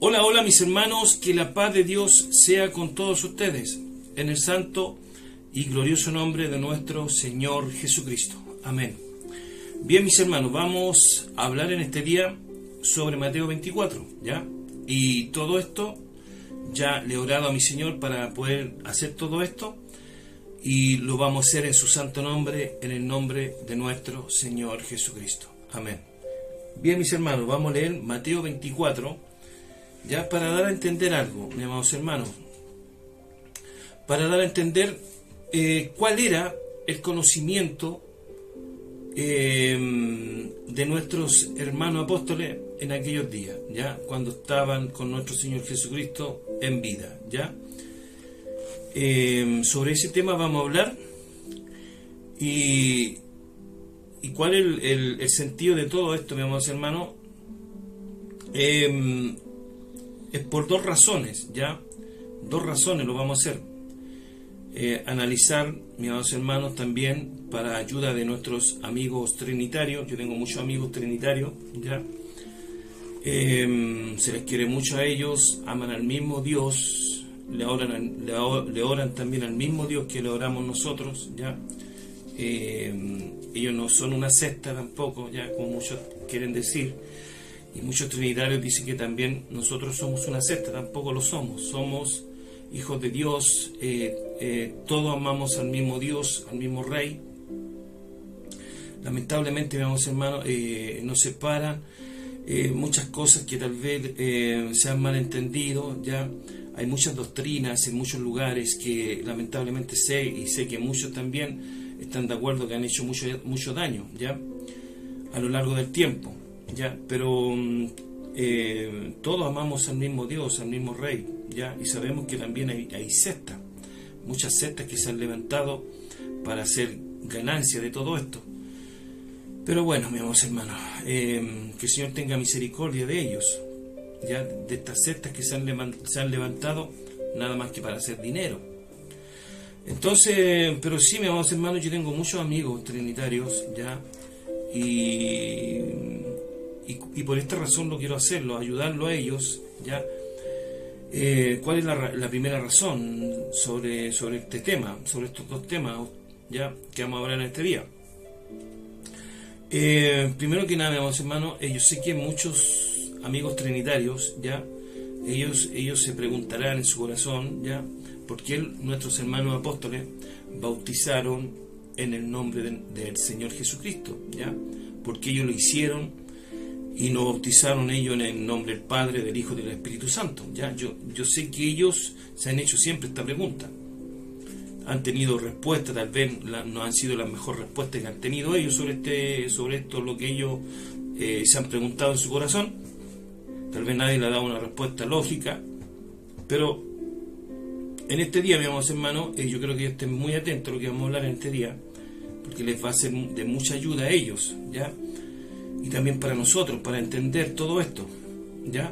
Hola, hola mis hermanos, que la paz de Dios sea con todos ustedes, en el santo y glorioso nombre de nuestro Señor Jesucristo. Amén. Bien mis hermanos, vamos a hablar en este día sobre Mateo 24, ¿ya? Y todo esto, ya le he orado a mi Señor para poder hacer todo esto, y lo vamos a hacer en su santo nombre, en el nombre de nuestro Señor Jesucristo. Amén. Bien mis hermanos, vamos a leer Mateo 24, ya para dar a entender algo, mis amados hermanos, para dar a entender cuál era el conocimiento de nuestros hermanos apóstoles en aquellos días, ya cuando estaban con nuestro Señor Jesucristo en vida, ya. Sobre ese tema vamos a hablar y cuál es el sentido de todo esto, mis amados hermanos. Es por dos razones, ¿ya? Dos razones lo vamos a hacer. Analizar, mis amados hermanos, también para ayuda de nuestros amigos trinitarios. Yo tengo muchos amigos trinitarios, ¿ya? Se les quiere mucho a ellos, aman al mismo Dios, le oran también al mismo Dios que le oramos nosotros, ¿ya? Ellos no son una secta tampoco, ya, como muchos quieren decir. Y muchos trinitarios dicen que también nosotros somos una secta, tampoco lo somos. Somos hijos de Dios, todos amamos al mismo Dios, al mismo Rey. Lamentablemente, mis hermanos, nos separan muchas cosas que tal vez se han malentendido, ¿ya? Hay muchas doctrinas en muchos lugares que lamentablemente sé que muchos también están de acuerdo que han hecho mucho daño, ¿ya? A lo largo del tiempo. Ya, pero todos amamos al mismo Dios, al mismo Rey, ya, y sabemos que también hay sectas, muchas sectas que se han levantado para hacer ganancia de todo esto. Pero bueno, mis amados hermanos, que el Señor tenga misericordia de ellos, ya, de estas sectas que se han levantado nada más que para hacer dinero. Entonces, pero sí, mis amados hermanos, yo tengo muchos amigos trinitarios, ya, y por esta razón lo quiero hacerlo, ayudarlo a ellos, ¿ya? ¿Cuál es la primera razón sobre este tema, sobre estos dos temas, ya, que vamos a hablar en este día? Primero que nada, mis hermanos, yo sé que muchos amigos trinitarios, ya, ellos se preguntarán en su corazón, ya, por qué nuestros hermanos apóstoles bautizaron en el nombre del Señor Jesucristo, ya, porque ellos lo hicieron y nos bautizaron ellos en el nombre del Padre, del Hijo y del Espíritu Santo. ¿Ya? Yo sé que ellos se han hecho siempre esta pregunta. Han tenido respuestas, tal vez no han sido las mejores respuestas que han tenido ellos sobre esto, lo que ellos se han preguntado en su corazón. Tal vez nadie le ha dado una respuesta lógica, pero en este día, mis amados hermanos, yo creo que estén muy atentos a lo que vamos a hablar en este día, porque les va a ser de mucha ayuda a ellos, ¿ya? Y también para nosotros, para entender todo esto, ¿ya?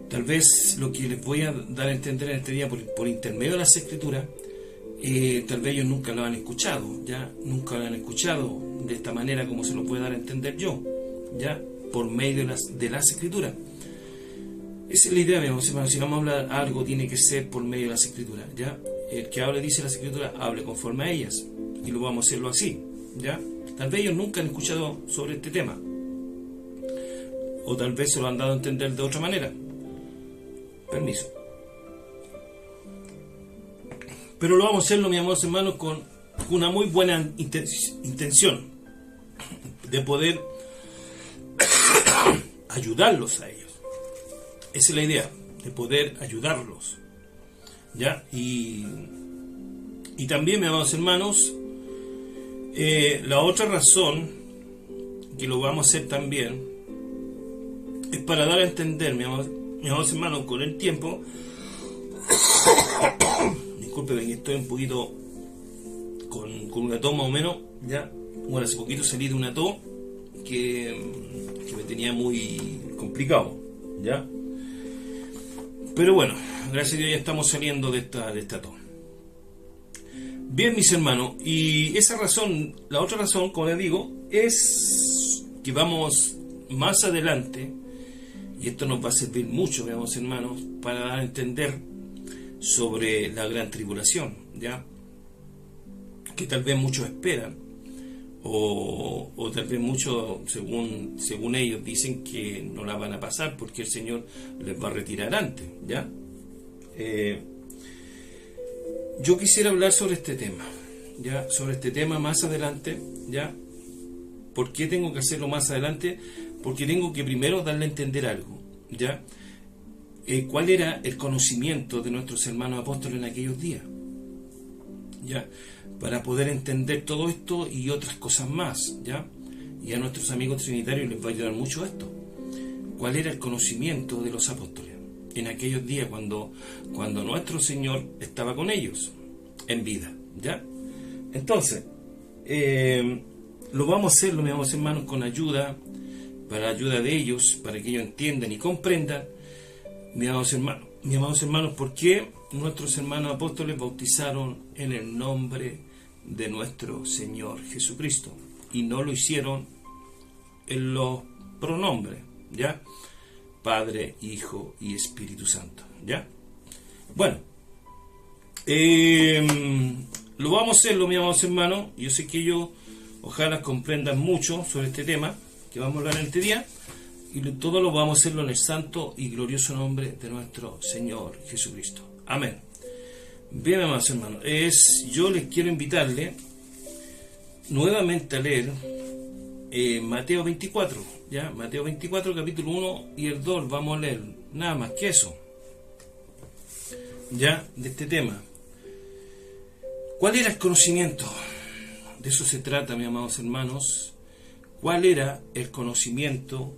Tal vez lo que les voy a dar a entender en este día por intermedio de las Escrituras, tal vez ellos nunca lo han escuchado, ¿ya? Nunca lo han escuchado de esta manera como se lo puede dar a entender yo, ¿ya? Por medio de las Escrituras. Esa es la idea, mis hermanos. Si vamos a hablar algo, tiene que ser por medio de las Escrituras, ¿ya? El que hable, dice las Escrituras, hable conforme a ellas, y lo vamos a hacerlo así, ¿ya? Tal vez ellos nunca han escuchado sobre este tema, o tal vez se lo han dado a entender de otra manera. Permiso. Pero lo vamos a hacerlo, mis amados hermanos, con una muy buena intención de poder ayudarlos a ellos. Esa es la idea, de poder ayudarlos, ¿ya? Y también, mis amados hermanos, la otra razón que lo vamos a hacer también es para dar a entender, mis amados hermanos, con el tiempo. Disculpen, estoy un poquito con una tos más o menos, ya. Bueno, hace poquito salí de una tos que me tenía muy complicado, ya. Pero bueno, gracias a Dios ya estamos saliendo de esta tos. Bien, mis hermanos, y esa razón, la otra razón, como les digo, es que vamos más adelante, Y esto nos va a servir mucho, veamos hermanos, para dar a entender sobre la gran tribulación, ¿ya? Que tal vez muchos esperan, o tal vez muchos, según ellos, dicen que no la van a pasar porque el Señor les va a retirar antes, ¿ya? Yo quisiera hablar sobre este tema, ¿ya? Sobre este tema más adelante, ¿ya? ¿Por qué tengo que hacerlo más adelante? Porque tengo que primero darle a entender algo, ¿ya? ¿Cuál era el conocimiento de nuestros hermanos apóstoles en aquellos días? ¿Ya? Para poder entender todo esto y otras cosas más, ¿ya? Y a nuestros amigos trinitarios les va a ayudar mucho esto. ¿Cuál era el conocimiento de los apóstoles en aquellos días cuando nuestro Señor estaba con ellos en vida, ¿ya? Entonces, lo vamos a hacer, mis amados hermanos, con ayuda, para la ayuda de ellos, para que ellos entiendan y comprendan, mis amados hermanos, por qué nuestros hermanos apóstoles bautizaron en el nombre de nuestro Señor Jesucristo y no lo hicieron en los pronombres, ¿ya? Padre, Hijo y Espíritu Santo, ¿ya? Bueno, lo vamos a hacerlo, mis amados hermanos. Yo sé que ellos ojalá comprendan mucho sobre este tema que vamos a hablar en este día, y todo lo vamos a hacerlo en el santo y glorioso nombre de nuestro Señor Jesucristo. Amén. Bien, amados hermanos, yo les quiero invitarle nuevamente a leer Mateo 24, ¿ya? Mateo 24, capítulo 1 y el 2, vamos a leer nada más que eso, ¿ya? De este tema. ¿Cuál era el conocimiento? De eso se trata, mis amados hermanos. ¿Cuál era el conocimiento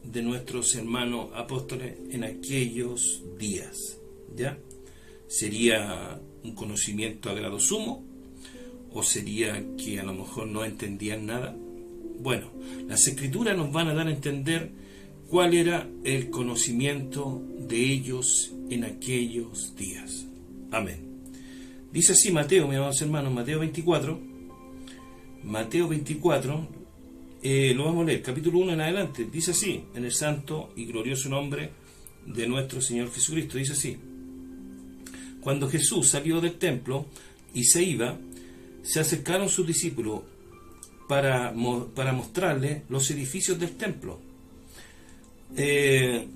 de nuestros hermanos apóstoles en aquellos días? ¿Ya? ¿Sería un conocimiento a grado sumo? ¿O sería que a lo mejor no entendían nada? Bueno, las Escrituras nos van a dar a entender cuál era el conocimiento de ellos en aquellos días. Amén. Dice así Mateo, mis amados hermanos, Mateo 24, lo vamos a leer, capítulo 1 en adelante. Dice así, en el santo y glorioso nombre de nuestro Señor Jesucristo. Dice así: cuando Jesús salió del templo y se iba, se acercaron sus discípulos para mostrarle los edificios del templo. Del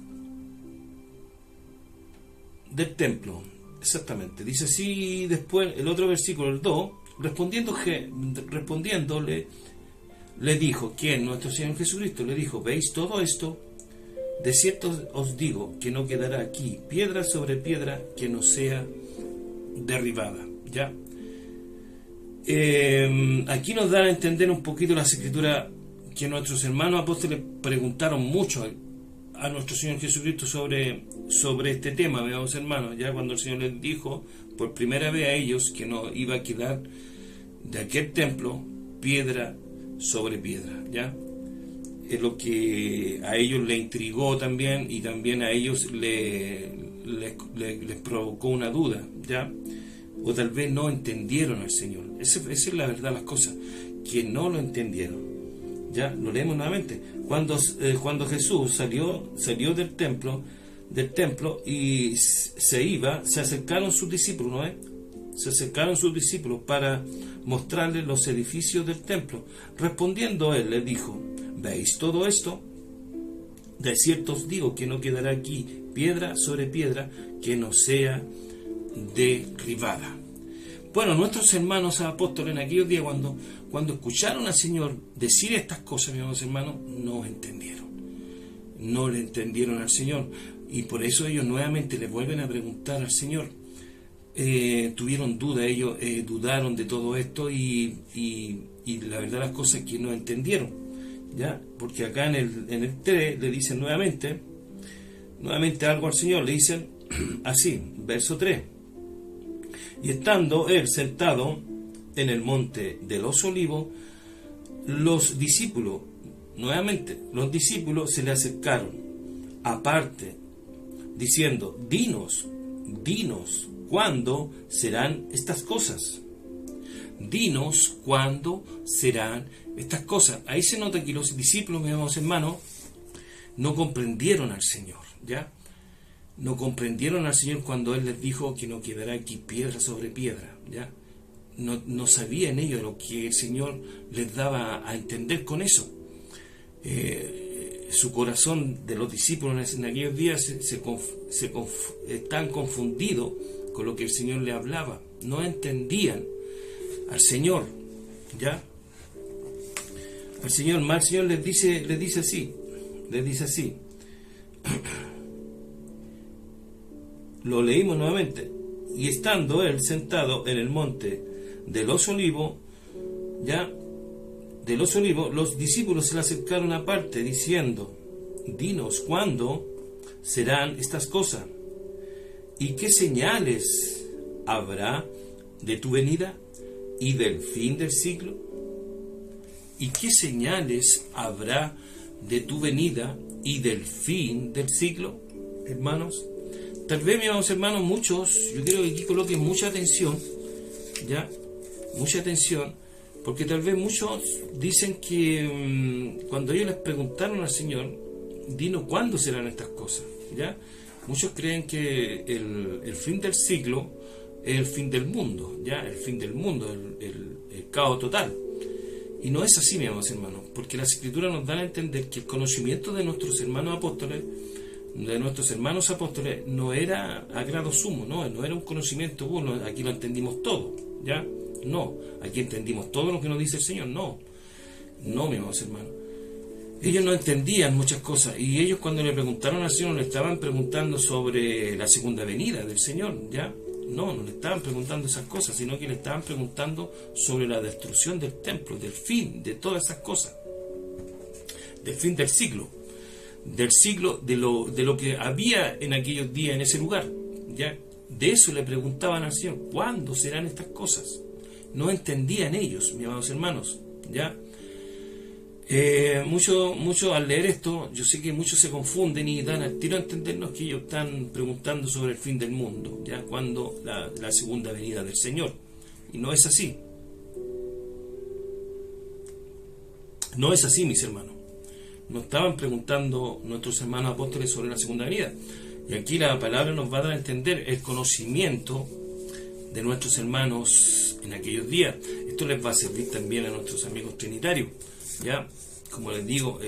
templo, exactamente. Dice así después el otro versículo, el 2, respondiéndole, le dijo, ¿quién? Nuestro Señor Jesucristo le dijo: ¿veis todo esto? De cierto os digo que no quedará aquí piedra sobre piedra que no sea derribada. ¿Ya? Aquí nos da a entender un poquito las Escrituras que nuestros hermanos apóstoles preguntaron mucho a nuestro Señor Jesucristo sobre este tema, mis hermanos, ya cuando el Señor les dijo por primera vez a ellos que no iba a quedar de aquel templo piedra sobre piedra, ¿ya? Es lo que a ellos les intrigó también, y también a ellos les provocó una duda, ¿ya? O tal vez no entendieron al Señor. Esa es la verdad, las cosas, que no lo entendieron. Ya, lo leemos nuevamente. Cuando Jesús salió del templo y se iba, se acercaron sus discípulos, ¿no es? Se acercaron sus discípulos para mostrarles los edificios del templo. Respondiendo él, les dijo: ¿veis todo esto? De cierto os digo que no quedará aquí piedra sobre piedra que no sea derribada. Bueno, nuestros hermanos apóstoles en aquellos días, cuando escucharon al Señor decir estas cosas, mis hermanos, no entendieron. No le entendieron al Señor. Y por eso ellos nuevamente les vuelven a preguntar al Señor. Tuvieron duda, ellos dudaron de todo esto y la verdad las cosas que no entendieron, ¿ya? Porque acá en el 3 le dicen nuevamente algo al Señor, le dicen así, verso 3: y estando él sentado en el monte de los olivos, los discípulos se le acercaron aparte, diciendo: dinos, ¿cuándo serán estas cosas? Dinos cuándo serán estas cosas. Ahí se nota que los discípulos, mis hermanos, no comprendieron al Señor, ¿ya? No comprendieron al Señor cuando Él les dijo que no quedará aquí piedra sobre piedra, ¿ya? No sabían ellos lo que el Señor les daba a entender con eso. Su corazón de los discípulos en aquellos días estaban confundidos con lo que el Señor les hablaba. No entendían al Señor, ¿ya? Al Señor, más el Señor les dice así. Lo leímos nuevamente. Y estando Él sentado en el monte de los Olivos, ¿ya? De los Olivos, los discípulos se le acercaron aparte, diciendo: dinos, ¿cuándo serán estas cosas? ¿Y qué señales habrá de tu venida y del fin del siglo? ¿Y qué señales habrá de tu venida y del fin del siglo? Hermanos, tal vez, mis amados hermanos, muchos, yo quiero que aquí coloquen mucha atención, ¿ya? Mucha atención, porque tal vez muchos dicen que cuando ellos les preguntaron al Señor, dinos cuándo serán estas cosas, ¿ya? Muchos creen que el fin del siglo es el fin del mundo, ¿ya? El fin del mundo, el caos total. Y no es así, mis amados hermanos, porque las Escrituras nos dan a entender que el conocimiento de nuestros hermanos apóstoles, no era a grado sumo, no era un conocimiento, bueno, aquí lo entendimos todo, ¿ya? No, aquí entendimos todo lo que nos dice el Señor, no, mis amados hermanos. Ellos no entendían muchas cosas, y ellos cuando le preguntaron al Señor, le estaban preguntando sobre la segunda venida del Señor, ¿ya? No le estaban preguntando esas cosas, sino que le estaban preguntando sobre la destrucción del templo, del fin de todas esas cosas, del fin del siglo, de lo que había en aquellos días en ese lugar, ¿ya? De eso le preguntaban al Señor: ¿cuándo serán estas cosas? No entendían ellos, mis amados hermanos, ¿ya? Mucho al leer esto, yo sé que muchos se confunden y dan al tiro a entendernos que ellos están preguntando sobre el fin del mundo, ¿ya? Cuando la segunda venida del Señor. Y no es así. No es así, mis hermanos. No estaban preguntando nuestros hermanos apóstoles sobre la segunda venida. Y aquí la palabra nos va a dar a entender el conocimiento de nuestros hermanos en aquellos días. Esto les va a servir también a nuestros amigos trinitarios, ¿ya? Como les digo,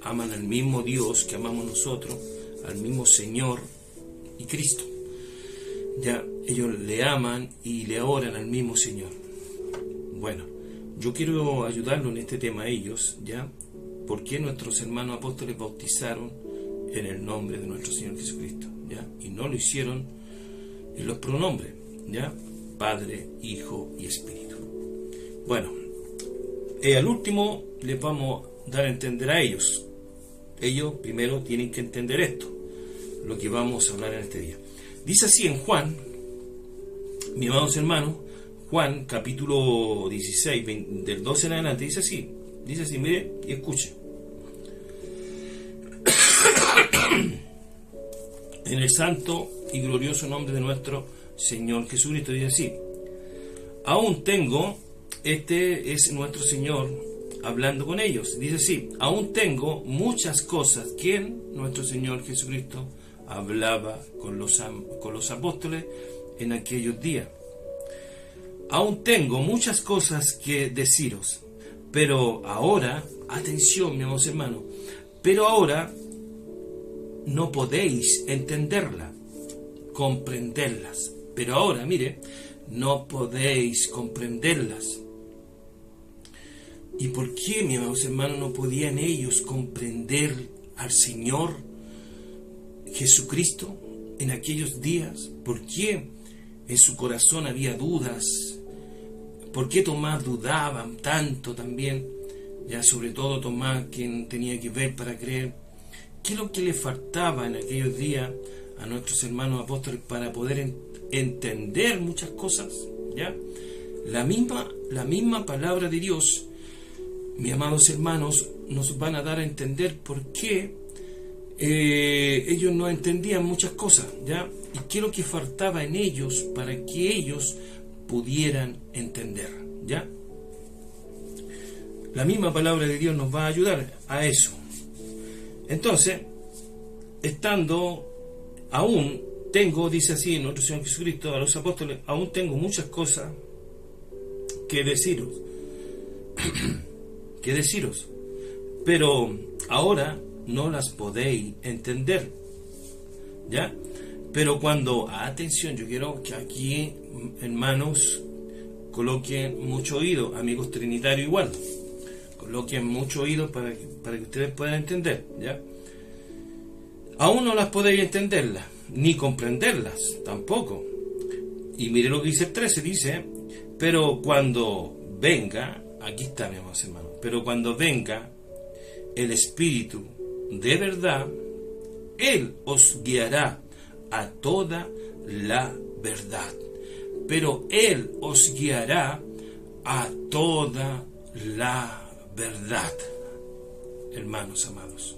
aman al mismo Dios que amamos nosotros, al mismo Señor y Cristo, ¿ya? Ellos le aman y le oran al mismo Señor. Bueno, yo quiero ayudarlos en este tema a ellos, ¿ya? Porque nuestros hermanos apóstoles bautizaron en el nombre de nuestro Señor Jesucristo, ¿ya? Y no lo hicieron en los pronombres, ¿ya? Padre, Hijo y Espíritu. Bueno, al último les vamos a dar a entender a ellos. Ellos primero tienen que entender esto, lo que vamos a hablar en este día. Dice así en Juan, mis amados hermanos, Juan capítulo 16, del 12 en adelante, dice así, mire y escuche. En el santo y glorioso nombre de nuestro Señor Jesucristo, dice así: aún tengo, este es nuestro Señor hablando con ellos, dice así: aún tengo muchas cosas que nuestro Señor Jesucristo hablaba con los apóstoles en aquellos días. Aún tengo muchas cosas que deciros, pero ahora, atención, mis amados hermanos, pero ahora no podéis entenderla, comprenderlas. Pero ahora, mire, no podéis comprenderlas. ¿Y por qué, mis amados hermanos, no podían ellos comprender al Señor Jesucristo en aquellos días? ¿Por qué en su corazón había dudas? ¿Por qué Tomás dudaba tanto también? Ya sobre todo Tomás, quien tenía que ver para creer. ¿Qué es lo que le faltaba en aquellos días a nuestros hermanos apóstoles para poder entender muchas cosas? ¿Ya? La misma palabra de Dios, mis amados hermanos, nos van a dar a entender por qué ellos no entendían muchas cosas, ¿ya? Y qué es lo que faltaba en ellos para que ellos pudieran entender, ¿ya? La misma palabra de Dios nos va a ayudar a eso. Entonces, estando, aún tengo, dice así nuestro Señor Jesucristo a los apóstoles, aún tengo muchas cosas que deciros, pero ahora no las podéis entender, ¿ya? Pero cuando, atención, yo quiero que aquí, hermanos, coloquen mucho oído, amigos trinitarios igual, coloquen mucho oído para que ustedes puedan entender, ¿ya? Aún no las podéis entenderlas, ni comprenderlas, tampoco. Y mire lo que dice el 13, dice, pero cuando venga, aquí está, mi amados hermanos, pero cuando venga el Espíritu de verdad, Él os guiará a toda la verdad. Pero Él os guiará a toda la verdad. Hermanos amados,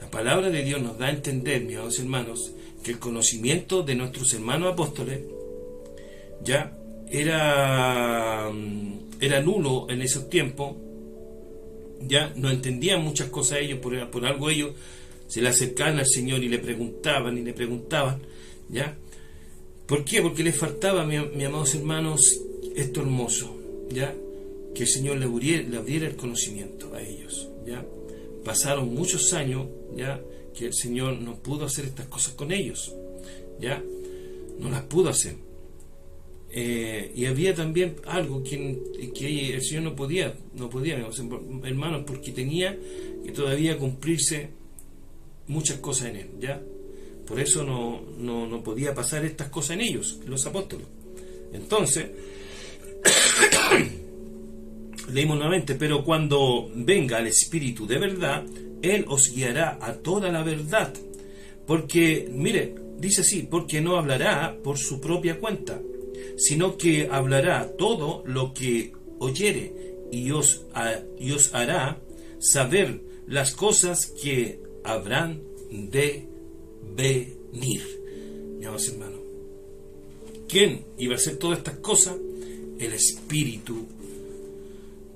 la palabra de Dios nos da a entender, mis amados hermanos, que el conocimiento de nuestros hermanos apóstoles ya era nulo en esos tiempos. Ya no entendían muchas cosas ellos, por algo ellos se le acercaban al Señor y le preguntaban, ¿ya? ¿Por qué? Porque les faltaba, mis amados hermanos, esto hermoso, ¿ya? Que el Señor le abriera el conocimiento a ellos, ¿ya? Pasaron muchos años, ¿ya? Que el Señor no pudo hacer estas cosas con ellos, ¿ya? No las pudo hacer. Y había también algo que el Señor no podía, hermanos, porque tenía que todavía cumplirse muchas cosas en Él, ¿ya? Por eso no podía pasar estas cosas en ellos, los apóstoles. Entonces, leímos nuevamente, pero cuando venga el Espíritu de verdad, Él os guiará a toda la verdad. Porque, mire, dice así, porque no hablará por su propia cuenta, sino que hablará todo lo que oyere y os hará saber las cosas que habrán de venir. Mi amados hermanos, ¿quién iba a hacer todas estas cosas? El Espíritu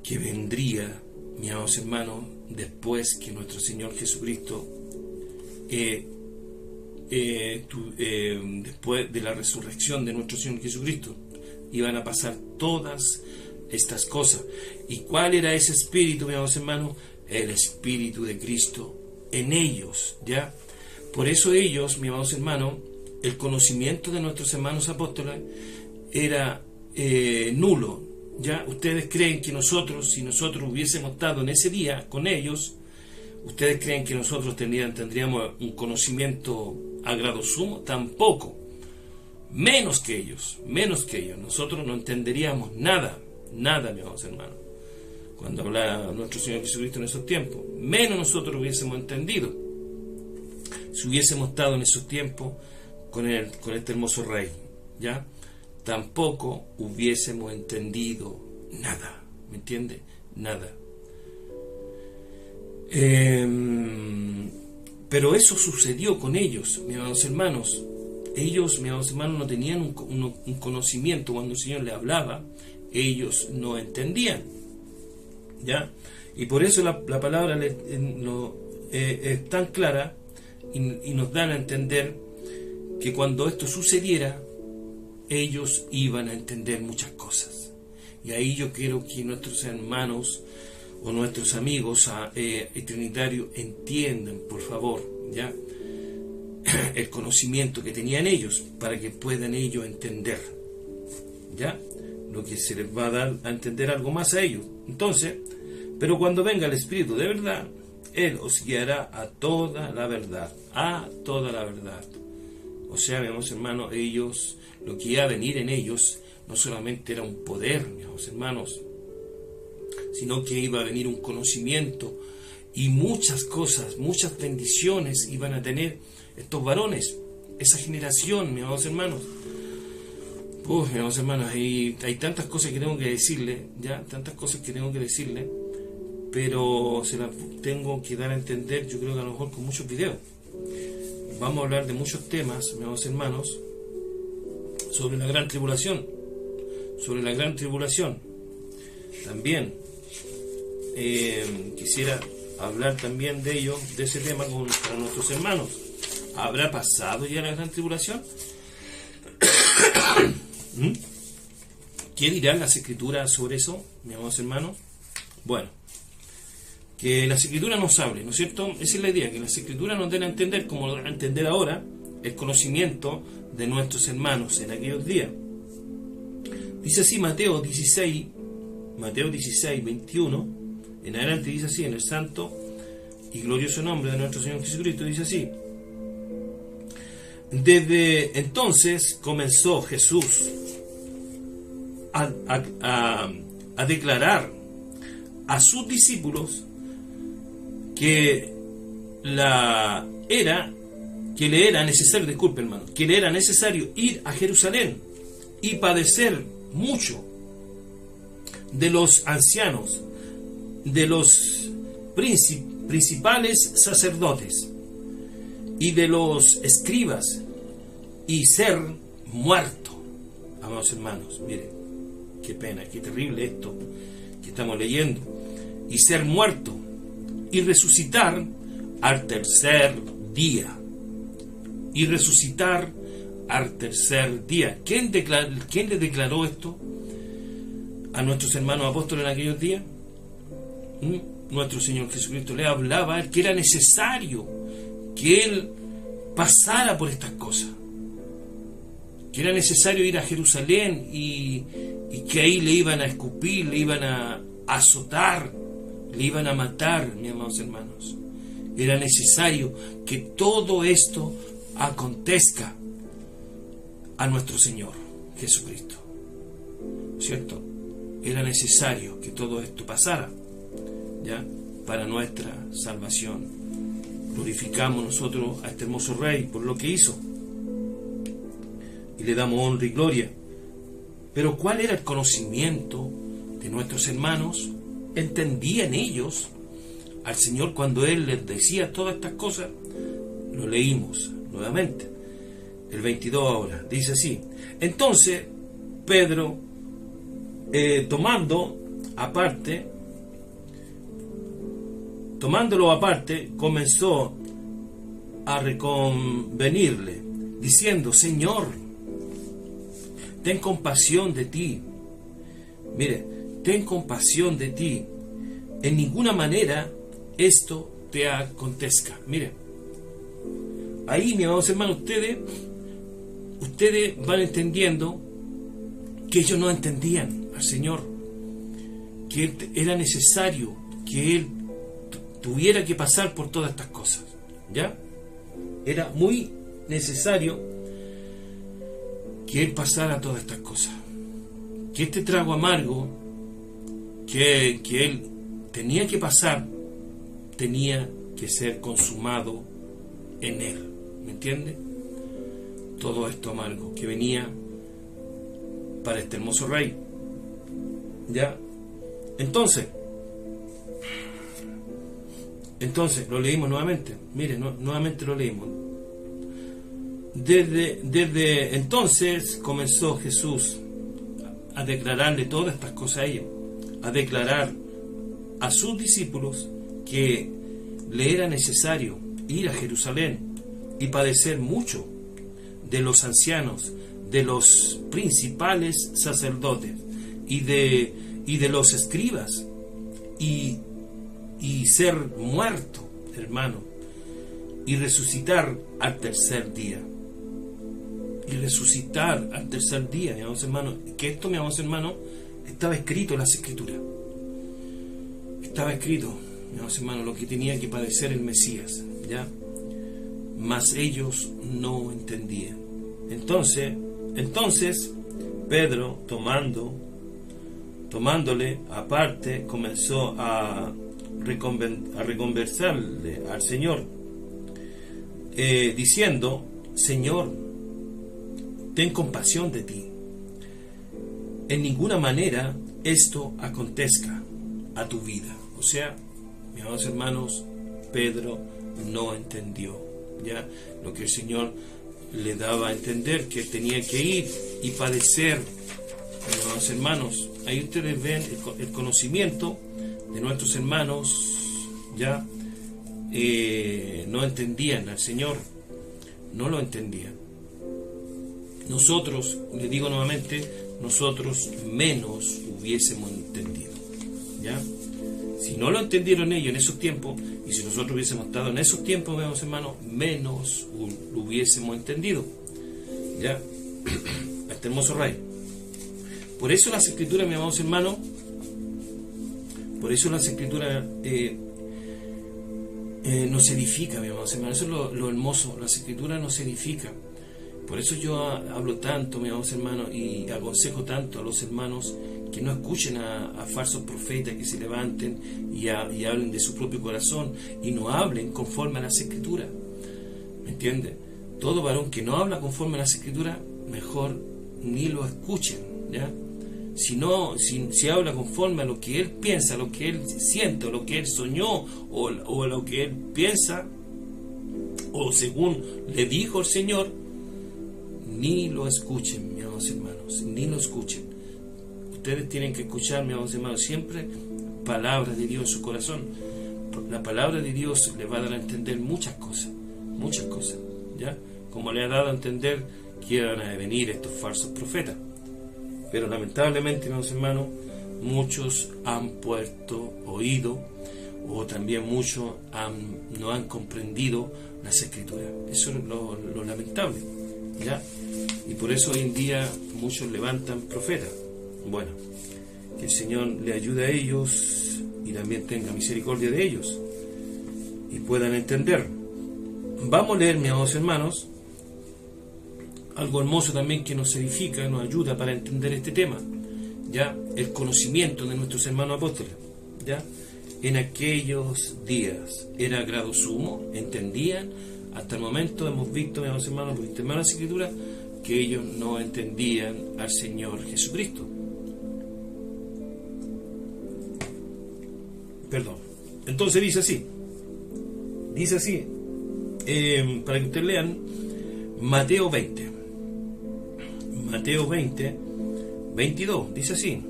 que vendría, mis amados hermanos, después que nuestro Señor Jesucristo después de la resurrección de nuestro Señor Jesucristo, iban a pasar todas estas cosas. ¿Y cuál era ese Espíritu, mis amados hermanos? El Espíritu de Cristo en ellos, ¿ya? Por eso ellos, mis amados hermanos, el conocimiento de nuestros hermanos apóstoles era nulo, ¿ya? Ustedes creen que nosotros, si nosotros hubiésemos estado en ese día con ellos, ¿ustedes creen que nosotros tendríamos un conocimiento a grado sumo? Tampoco. Menos que ellos. Nosotros no entenderíamos nada, mis amados hermanos. Cuando hablaba nuestro Señor Jesucristo en esos tiempos, menos nosotros hubiésemos entendido si hubiésemos estado en esos tiempos con este hermoso Rey, ¿ya? Tampoco hubiésemos entendido nada, ¿me entiende? Nada. Pero eso sucedió con ellos, mis amados hermanos. Ellos, mis amados hermanos, no tenían un conocimiento. Cuando el Señor les hablaba, ellos no entendían, ¿ya? Y por eso la palabra es tan clara y nos dan a entender que cuando esto sucediera, ellos iban a entender muchas cosas. Y ahí yo quiero que nuestros hermanos o nuestros amigos trinitarios entiendan, por favor, ¿ya? El conocimiento que tenían ellos, para que puedan ellos entender, ¿ya? Lo que se les va a dar a entender algo más a ellos. Entonces, pero cuando venga el Espíritu de verdad, Él os guiará a toda la verdad, O sea, mis hermanos, ellos, lo que iba a venir en ellos, no solamente era un poder, mis hermanos, sino que iba a venir un conocimiento y muchas cosas, muchas bendiciones iban a tener estos varones, esa generación, mis amados hermanos. Mis amados hermanos, hay tantas cosas que tengo que decirle, pero se las tengo que dar a entender, yo creo que a lo mejor con muchos videos. Vamos a hablar de muchos temas, mis amados hermanos, sobre la gran tribulación, También quisiera hablar también de ello, de ese tema para nuestros hermanos. ¿Habrá pasado ya la gran tribulación? ¿Qué dirán las escrituras sobre eso, mis amados hermanos? Bueno, que las escrituras nos hablen, ¿no es cierto? Esa es la idea, que las escrituras nos den a entender, como lo dan a entender ahora, el conocimiento de nuestros hermanos en aquellos días. Dice así Mateo 16, 21, en adelante dice así, en el santo y glorioso nombre de nuestro Señor Jesucristo, dice así: desde entonces comenzó Jesús a declarar a sus discípulos que le era necesario ir a Jerusalén y padecer mucho de los ancianos, de los principales sacerdotes y de los escribas, y ser muerto. Amados hermanos, miren, qué pena, qué terrible esto que estamos leyendo. Y ser muerto y resucitar al tercer día. Y resucitar al tercer día. ¿Quién le declaró esto a nuestros hermanos apóstoles en aquellos días? Nuestro Señor Jesucristo le hablaba a él que era necesario que él pasara por estas cosas, que era necesario ir a Jerusalén y que ahí le iban a escupir, le iban a azotar, le iban a matar, mis amados hermanos. Era necesario que todo esto acontezca a nuestro Señor Jesucristo, ¿cierto? Era necesario que todo esto pasara, ¿ya? Para nuestra salvación. Glorificamos nosotros a este hermoso Rey por lo que hizo y le damos honra y gloria. Pero ¿cuál era el conocimiento de nuestros hermanos? ¿Entendían ellos al Señor cuando Él les decía todas estas cosas? Lo leímos nuevamente, el 22 ahora, dice así: entonces Pedro, tomándolo aparte, comenzó a reconvenirle, diciendo: Señor, ten compasión de ti. Mire, ten compasión de ti. En ninguna manera esto te acontezca. Mire, ahí, mis amados hermanos, ustedes van entendiendo que ellos no entendían al Señor, que era necesario que Él tuviera que pasar por todas estas cosas, ¿ya? Era muy necesario que Él pasara todas estas cosas, que este trago amargo que Él tenía que pasar, tenía que ser consumado en Él, ¿me entiende? Todo esto amargo que venía para este hermoso Rey, ¿ya? Entonces lo leímos nuevamente. Miren, nuevamente lo leímos. Desde entonces comenzó Jesús a declararle todas estas cosas a ellos, a declarar a sus discípulos que le era necesario ir a Jerusalén y padecer mucho de los ancianos, de los principales sacerdotes y de los escribas, y ser muerto, hermano, y resucitar al tercer día. Y resucitar al tercer día, mi amados hermanos. Que esto, mi amados hermanos, estaba escrito en las Escrituras. Estaba escrito, mi amados hermanos, lo que tenía que padecer el Mesías, ¿ya? Mas ellos no entendían. Entonces Pedro, tomándole aparte, comenzó a reconversarle al Señor, diciendo: Señor, ten compasión de ti. En ninguna manera esto acontezca a tu vida. O sea, mis amados hermanos, Pedro no entendió, ¿ya? Lo que el Señor le daba a entender, que tenía que ir y padecer. Mis amados hermanos, ahí ustedes ven el conocimiento de nuestros hermanos ya no entendían al Señor, no lo entendían. Nosotros, le digo nuevamente, nosotros menos hubiésemos entendido, ¿ya? Si no lo entendieron ellos en esos tiempos, y si nosotros hubiésemos estado en esos tiempos, veamos hermanos, menos lo hubiésemos entendido, ¿ya? Este hermoso rey. Por eso las escrituras, mis amados hermanos, por eso las escrituras nos edifican, mis amados hermanos. Eso es lo hermoso, las escrituras nos edifican. Por eso yo hablo tanto, mis amados hermanos, y aconsejo tanto a los hermanos que no escuchen a falsos profetas que se levanten y hablen de su propio corazón y no hablen conforme a las escrituras. ¿Me entiende? Todo varón que no habla conforme a las escrituras, mejor ni lo escuchen, ¿ya? Si habla conforme a lo que él piensa, lo que él siente, o lo que él soñó, o lo que él piensa, o según le dijo el Señor, ni lo escuchen, mis amados hermanos, ni lo escuchen. Ustedes tienen que escuchar, mis amados hermanos, siempre palabra de Dios en su corazón. La palabra de Dios les va a dar a entender muchas cosas, ¿ya? Como le ha dado a entender que iban a venir estos falsos profetas. Pero lamentablemente, mis amados hermanos, muchos han puesto oído, o también muchos no han comprendido las escrituras. Eso es lo lamentable, ¿ya? Y por eso hoy en día muchos levantan profetas. Bueno, que el Señor le ayude a ellos y también tenga misericordia de ellos y puedan entender. Vamos a leer, mis amados hermanos, algo hermoso también que nos edifica, nos ayuda para entender este tema, ya, el conocimiento de nuestros hermanos apóstoles, ya. En aquellos días era grado sumo, entendían. Hasta el momento hemos visto, mis hermanos, por intermedio de las escrituras, que ellos no entendían al Señor Jesucristo. Perdón. Entonces dice así, para que ustedes lean, Mateo 20, 22, dice así,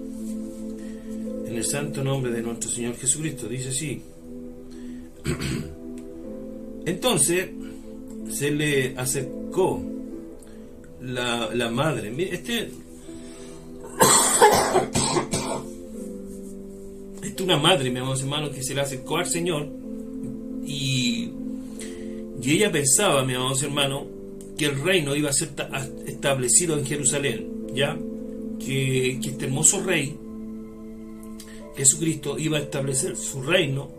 en el santo nombre de nuestro Señor Jesucristo, dice así. Entonces se le acercó la madre. Mire, esta es una madre, mis amados hermanos, que se le acercó al Señor y ella pensaba, mis amados hermanos, que el reino iba a ser establecido en Jerusalén, ya, que este hermoso rey Jesucristo iba a establecer su reino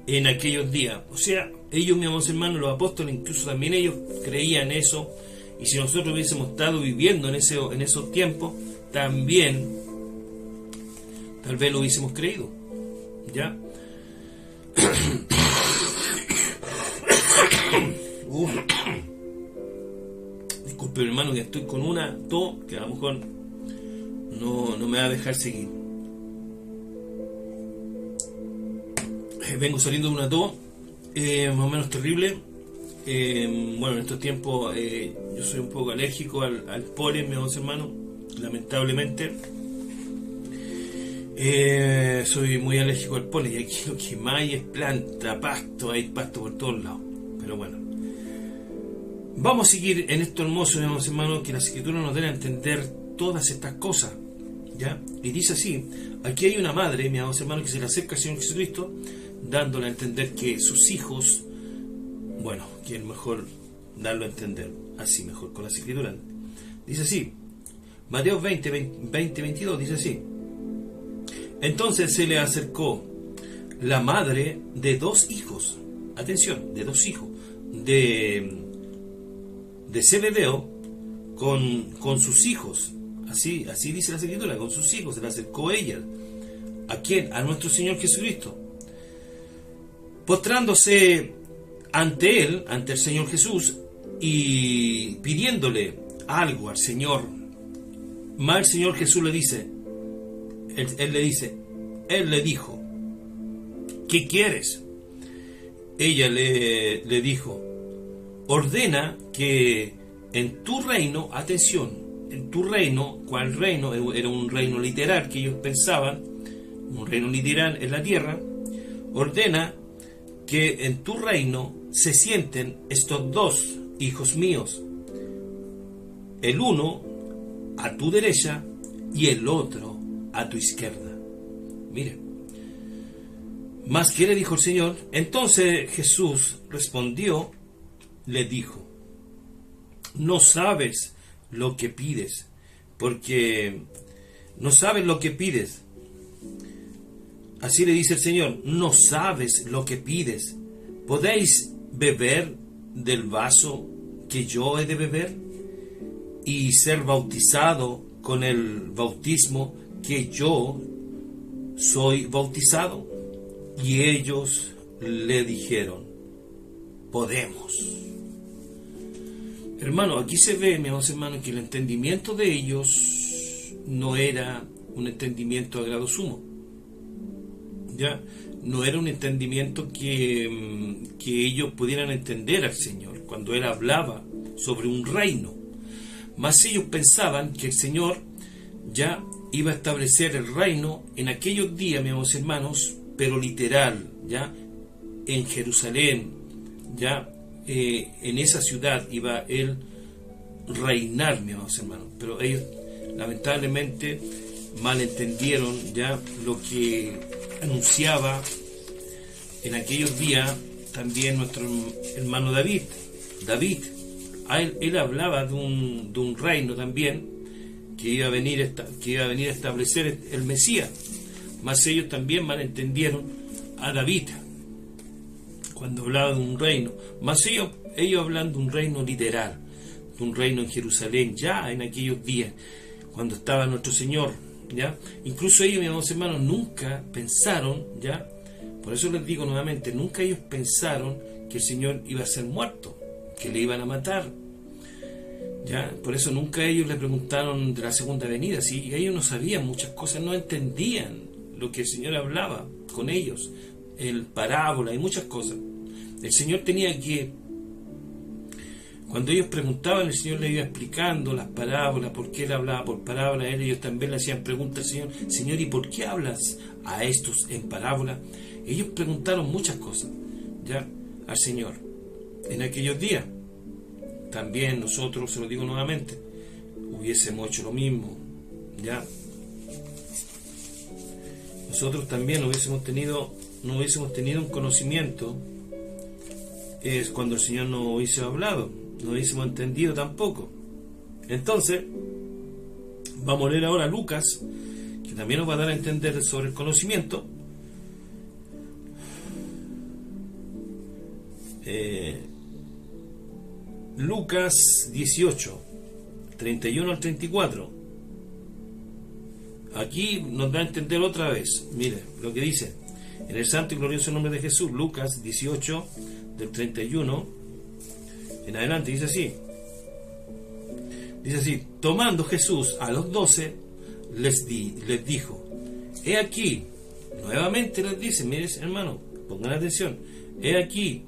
en aquellos días. O sea, ellos, mis amados hermanos, los apóstoles, incluso también ellos creían eso. Y si nosotros hubiésemos estado viviendo en esos tiempos, también tal vez lo hubiésemos creído, ¿ya? Disculpe, hermano, que estoy con una tos que a lo mejor no me va a dejar seguir. Vengo saliendo de una tos más o menos terrible. Bueno, en estos tiempos yo soy un poco alérgico al polen, mis hermanos, lamentablemente. Soy muy alérgico al polen, y aquí lo que más hay es planta, pasto, hay pasto por todos lados. Pero bueno, vamos a seguir en esto hermoso, mis hermanos, que la Escritura nos debe entender todas estas cosas, ¿ya? Y dice así, aquí hay una madre, mis hermanos, que se le acerca al Señor Jesucristo, dándole a entender que sus hijos, bueno, que es mejor darlo a entender así, mejor con las Escrituras. Dice así, Mateo 22, dice así. Entonces se le acercó la madre de dos hijos, atención, de dos hijos, de Zebedeo, con sus hijos, así dice la Escritura, con sus hijos, se le acercó ella. ¿A quién? A nuestro Señor Jesucristo. Postrándose ante él, ante el Señor Jesús, y pidiéndole algo al Señor. Más el Señor Jesús le dice, él le dijo, ¿qué quieres? Ella le dijo, ordena que en tu reino, atención, en tu reino, ¿cuál reino? Era un reino literal que ellos pensaban, un reino literal en la tierra. ordena que en tu reino se sienten estos dos hijos míos, el uno a tu derecha y el otro a tu izquierda. Mire, ¿más quiere? Dijo el Señor. Entonces Jesús respondió, le dijo: no sabes lo que pides, porque no sabes lo que pides. Así le dice el Señor: no sabes lo que pides. ¿Podéis beber del vaso que yo he de beber y ser bautizado con el bautismo que yo soy bautizado? Y ellos le dijeron: podemos. Hermano, aquí se ve, mis amados hermanos, que el entendimiento de ellos no era un entendimiento a grado sumo. Ya no era un entendimiento que ellos pudieran entender al Señor cuando Él hablaba sobre un reino. Mas ellos pensaban que el Señor ya iba a establecer el reino en aquellos días, mis amados hermanos, pero literal, ya en Jerusalén, ya en esa ciudad iba Él reinar, mis amados hermanos. Pero ellos lamentablemente malentendieron ya lo que anunciaba en aquellos días también nuestro hermano David. Él hablaba de un reino también que iba a venir a establecer el Mesías. Mas ellos también malentendieron a David cuando hablaba de un reino. Mas ellos hablan de un reino literal, de un reino en Jerusalén, ya en aquellos días, cuando estaba nuestro Señor, ¿ya? Incluso ellos, mis amados hermanos, nunca pensaron, ¿ya? Por eso les digo nuevamente, nunca ellos pensaron que el Señor iba a ser muerto, que le iban a matar, ¿ya? Por eso nunca ellos le preguntaron de la segunda venida. ¿Sí? Ellos no sabían muchas cosas, no entendían lo que el Señor hablaba con ellos, el parábola y muchas cosas. El Señor tenía que, cuando ellos preguntaban, el Señor le iba explicando las parábolas, por qué Él hablaba por parábolas. Ellos también le hacían preguntas al Señor: Señor, ¿y por qué hablas a estos en parábola? Ellos preguntaron muchas cosas, ya, al Señor en aquellos días. También nosotros, se lo digo nuevamente, hubiésemos hecho lo mismo, ya. Nosotros también no hubiésemos tenido un conocimiento, es cuando el Señor no hubiese hablado, no hubiésemos entendido tampoco. Entonces vamos a leer ahora Lucas, que también nos va a dar a entender sobre el conocimiento. Lucas 18, 31 al 34. Aquí nos da a entender otra vez. Mire lo que dice: en el santo y glorioso nombre de Jesús. Lucas 18, del 31 en adelante, dice así: tomando Jesús a los 12, les dijo: he aquí, nuevamente les dice, miren hermano, pongan atención, he aquí,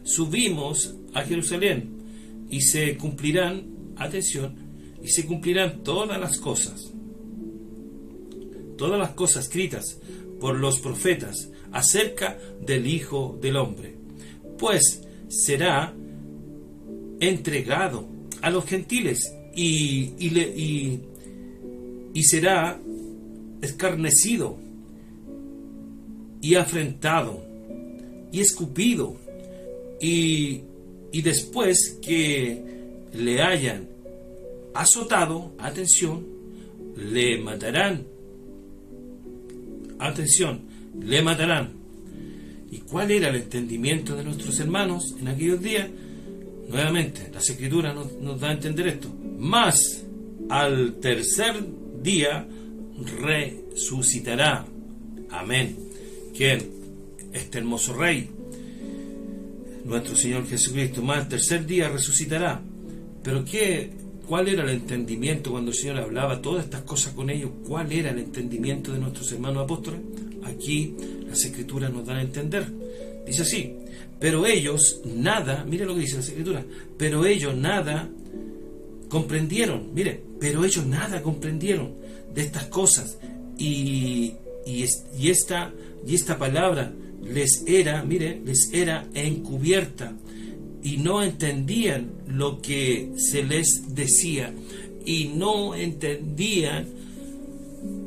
subimos a Jerusalén, y se cumplirán, atención, y se cumplirán todas las cosas escritas por los profetas acerca del Hijo del Hombre, pues será entregado a los gentiles y será escarnecido y afrentado y escupido, y después que le hayan azotado, atención, le matarán. Atención, le matarán. ¿Y cuál era el entendimiento de nuestros hermanos en aquellos días? Nuevamente, las Escrituras nos da a entender esto. Mas al tercer día resucitará. Amén. ¿Quién? Este hermoso Rey, nuestro Señor Jesucristo. Más al tercer día resucitará. Pero ¿cuál era el entendimiento cuando el Señor hablaba todas estas cosas con ellos? ¿Cuál era el entendimiento de nuestros hermanos apóstoles? Aquí las Escrituras nos dan a entender. Dice así: pero ellos nada, mire lo que dice las Escrituras, pero ellos nada comprendieron, mire, pero ellos nada comprendieron de estas cosas, y esta y esta palabra les era, mire, les era encubierta, y no entendían lo que se les decía, y no entendían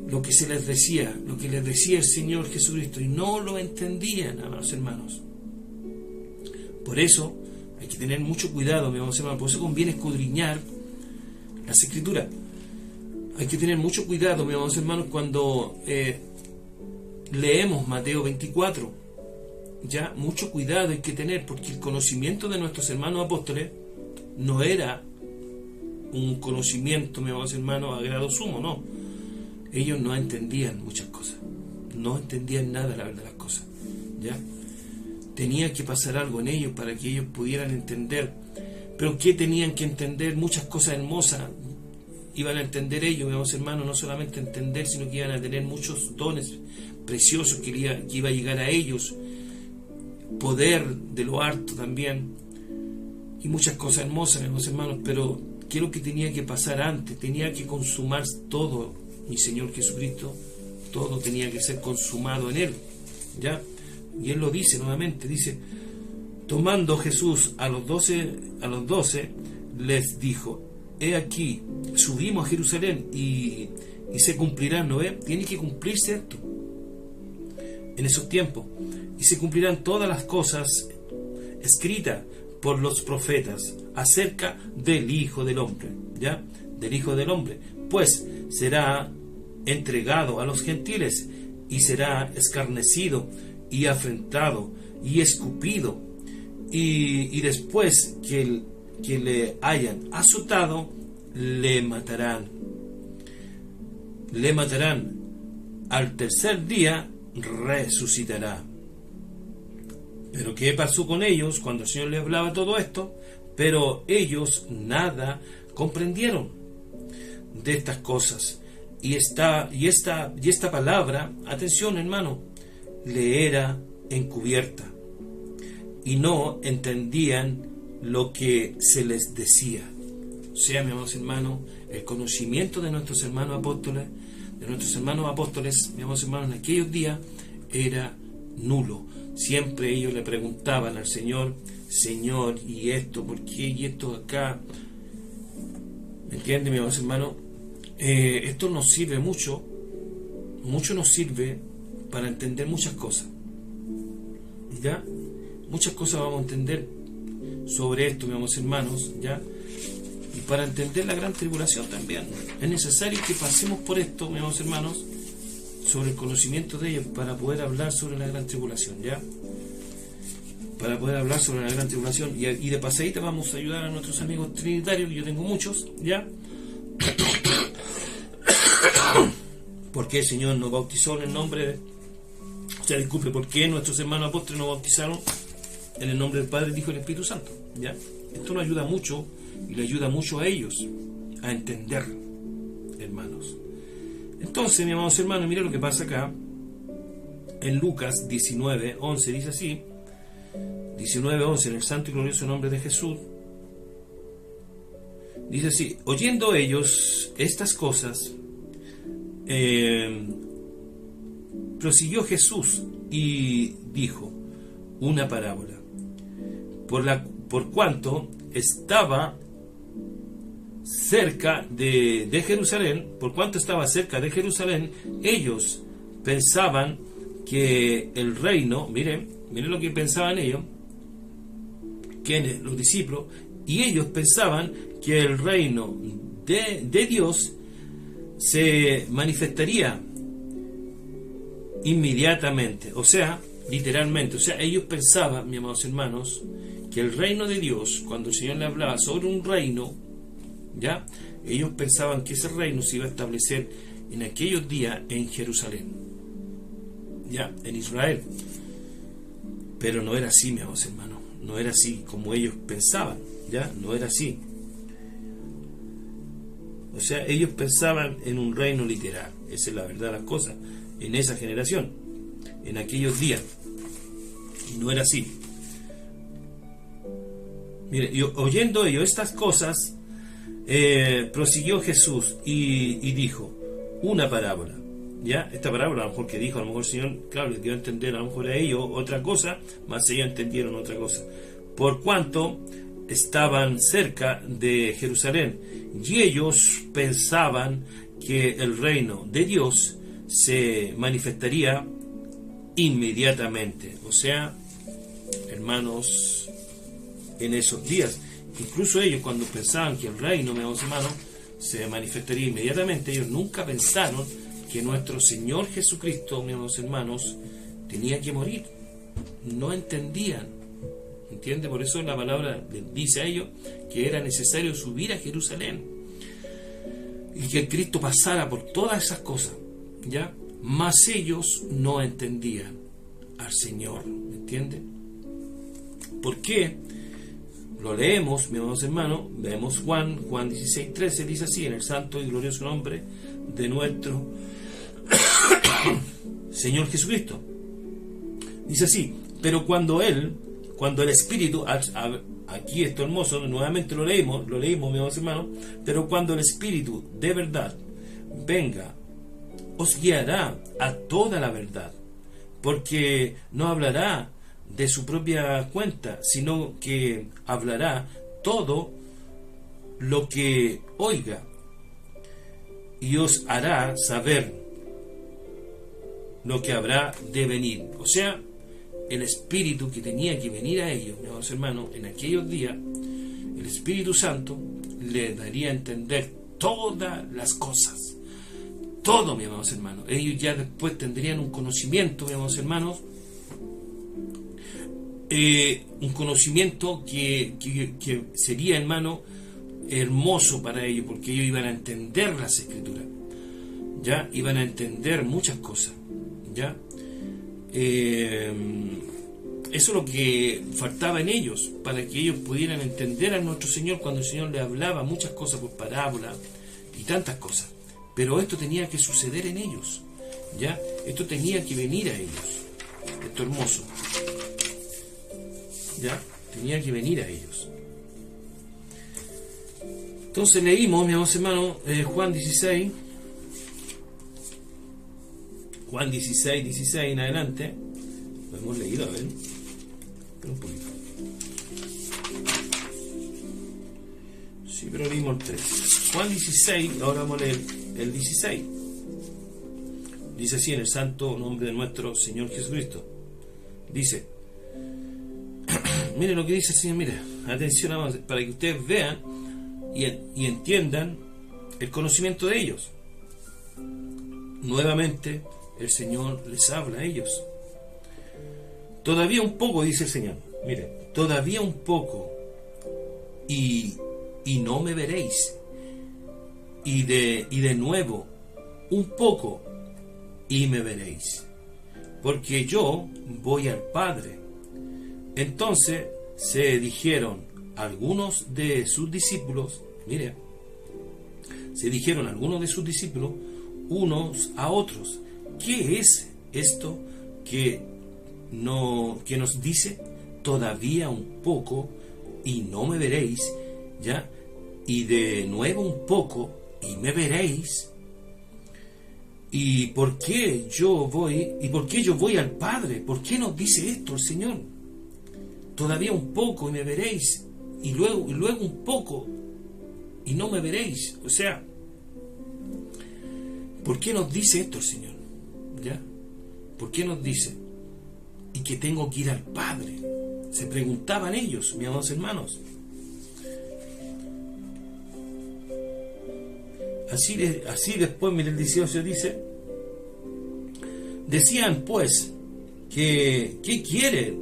lo que se les decía, lo que les decía el Señor Jesucristo, y no lo entendían, amados hermanos. Por eso hay que tener mucho cuidado, mis amados hermanos. Por eso conviene escudriñar las Escrituras. Hay que tener mucho cuidado, mis amados hermanos, cuando leemos Mateo 24. Ya, mucho cuidado hay que tener, porque el conocimiento de nuestros hermanos apóstoles no era un conocimiento, mis amados hermanos, a grado sumo, no. Ellos no entendían muchas cosas, no entendían nada, la verdad, de las cosas, ¿ya? Tenía que pasar algo en ellos para que ellos pudieran entender. Pero ¿qué tenían que entender? Muchas cosas hermosas iban a entender ellos, mis amados hermanos, no solamente entender, sino que iban a tener muchos dones preciosos que iba a llegar a ellos, poder de lo alto también, y muchas cosas hermosas, mis amados hermanos. Pero ¿qué es lo que tenía que pasar antes? Tenía que consumar todo, mi Señor Jesucristo, todo tenía que ser consumado en Él, ¿ya? Y Él lo dice nuevamente, dice: tomando Jesús a los 12, les dijo: he aquí, subimos a Jerusalén y se cumplirán, ¿no ve? Tiene que cumplirse esto en esos tiempos, y se cumplirán todas las cosas escritas por los profetas acerca del Hijo del Hombre, ¿ya? Del Hijo del Hombre, pues será entregado a los gentiles, y será escarnecido y afrentado y escupido, y después que le hayan azotado, le matarán. Al tercer día resucitará. Pero ¿qué pasó con ellos cuando el Señor les hablaba todo esto? Pero ellos nada comprendieron de estas cosas. Y esta palabra, atención hermano, le era encubierta, y no entendían lo que se les decía. O sea, mis amados hermanos, el conocimiento de nuestros hermanos apóstoles, mis amados hermanos, en aquellos días era nulo. Siempre ellos le preguntaban al Señor: Señor, ¿y esto por qué? ¿Y esto acá? ¿Me entienden, mis amados hermanos? Esto nos sirve mucho nos sirve para entender muchas cosas, ¿ya? Muchas cosas vamos a entender sobre esto, mis amados hermanos, ¿ya? Y para entender la gran tribulación también es necesario que pasemos por esto, mis amados hermanos, sobre el conocimiento de ellos, para poder hablar sobre la gran tribulación, ¿ya? Para poder hablar sobre la gran tribulación, y de pasadita vamos a ayudar a nuestros amigos trinitarios, que yo tengo muchos, ¿ya? Porque el Señor nos bautizó en el nombre de... disculpe, ¿por qué nuestros hermanos apóstoles nos bautizaron en el nombre del Padre, del Hijo y del Espíritu Santo? ¿Ya? Esto nos ayuda mucho, y le ayuda mucho a ellos a entender, hermanos. Entonces, mis amados hermanos, mira lo que pasa acá en Lucas 19:11, dice así: 19:11, en el santo y glorioso nombre de Jesús, dice así: oyendo ellos estas cosas, prosiguió Jesús y dijo una parábola, por cuanto estaba cerca de Jerusalén, ellos pensaban que el reino, miren lo que pensaban ellos, los discípulos, y ellos pensaban que el reino de Dios se manifestaría inmediatamente, o sea, literalmente. O sea, ellos pensaban, mis amados hermanos, que el reino de Dios, cuando el Señor le hablaba sobre un reino, ¿ya? Ellos pensaban que ese reino se iba a establecer en aquellos días en Jerusalén, ¿ya? En Israel. Pero no era así, mis amados hermanos, no era así como ellos pensaban, ¿ya? No era así. O sea, ellos pensaban en un reino literal. Esa es la verdad de las cosas. En esa generación, en aquellos días, no era así. Mire, y oyendo ellos estas cosas, prosiguió Jesús y dijo una parábola, ya, esta parábola a lo mejor que dijo, a lo mejor el Señor, claro, les dio a entender a lo mejor a ellos otra cosa, más ellos entendieron otra cosa. Por cuanto estaban cerca de Jerusalén y ellos pensaban que el reino de Dios se manifestaría inmediatamente, o sea, hermanos, en esos días. Incluso ellos, cuando pensaban que el reino, mis hermanos, se manifestaría inmediatamente, ellos nunca pensaron que nuestro Señor Jesucristo, mis hermanos, tenía que morir. No entendían, ¿entiende? Por eso la palabra les dice a ellos que era necesario subir a Jerusalén y que Cristo pasara por todas esas cosas, ¿ya? Mas ellos no entendían al Señor, ¿entiende? ¿Por qué? Lo leemos, mis hermanos, vemos Juan 16:13, dice así: en el santo y glorioso nombre de nuestro Señor Jesucristo. Dice así: pero cuando el Espíritu, aquí esto hermoso, nuevamente lo leímos, mis hermanos, pero cuando el Espíritu de verdad venga, os guiará a toda la verdad, porque no hablará de su propia cuenta, sino que hablará todo lo que oiga y os hará saber lo que habrá de venir. O sea, el Espíritu que tenía que venir a ellos, mis hermanos, en aquellos días, el Espíritu Santo les daría a entender todas las cosas, todo, mis amados hermanos. Ellos ya después tendrían un conocimiento, mis amados hermanos, un conocimiento que sería, hermano, hermoso para ellos, porque ellos iban a entender las Escrituras, ya iban a entender muchas cosas, ya. Eso es lo que faltaba en ellos, para que ellos pudieran entender a nuestro Señor cuando el Señor les hablaba muchas cosas por parábola y tantas cosas. Pero esto tenía que suceder en ellos, ya, esto tenía que venir a ellos, esto hermoso, ya, tenía que venir a ellos. Entonces leímos, mis amados hermanos, Juan 16 en adelante. Lo hemos leído, a ver, pero un poquito. Sí, pero leímos el 3. Juan 16, ahora vamos a leer el 16. Dice así: en el santo nombre de nuestro Señor Jesucristo. Dice, miren lo que dice el Señor, mire, atención, para que ustedes vean y entiendan el conocimiento de ellos. Nuevamente el Señor les habla a ellos. Todavía un poco, dice el Señor, mire, todavía un poco y no me veréis, y de nuevo un poco y me veréis, porque yo voy al Padre. Entonces se dijeron algunos de sus discípulos, mire, se dijeron algunos de sus discípulos unos a otros: ¿qué es esto que nos dice todavía un poco y no me veréis, ya, y de nuevo un poco y me veréis? ¿Y por qué yo voy al Padre? ¿Por qué nos dice esto el Señor? Todavía un poco y me veréis, y luego un poco y no me veréis. O sea, ¿por qué nos dice esto el Señor? ¿Ya? ¿Por qué nos dice? Y que tengo que ir al Padre. Se preguntaban ellos, mis amados hermanos. Así después, mire, el 18 dice: decían pues, ¿qué quiere?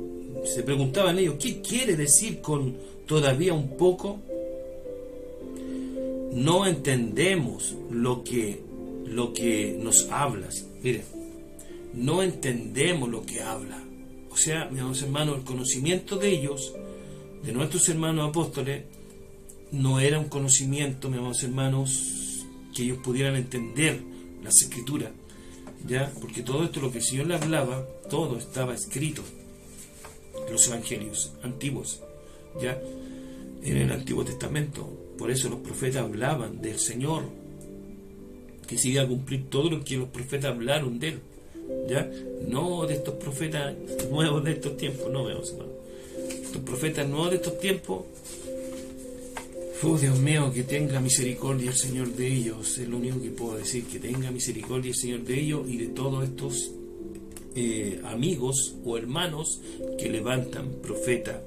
Se preguntaban ellos, ¿qué quiere decir con todavía un poco? No entendemos lo que nos hablas. Mire, no entendemos lo que habla. O sea, mis amados hermanos, el conocimiento de ellos, de nuestros hermanos apóstoles, no era un conocimiento, mis amados hermanos, que ellos pudieran entender las Escrituras, ¿ya? Porque todo esto, lo que el Señor les hablaba, todo estaba escrito en los evangelios antiguos, ¿ya? En el Antiguo Testamento. Por eso los profetas hablaban del Señor, ¿ok? que se iba a cumplir todo lo que los profetas hablaron de él, ¿ya? No de estos profetas nuevos de estos tiempos, no, hermanos. Estos profetas nuevos de estos tiempos, Dios mío, que tenga misericordia el Señor de ellos, es lo único que puedo decir, que tenga misericordia el Señor de ellos y de todos estos amigos o hermanos que levantan profetas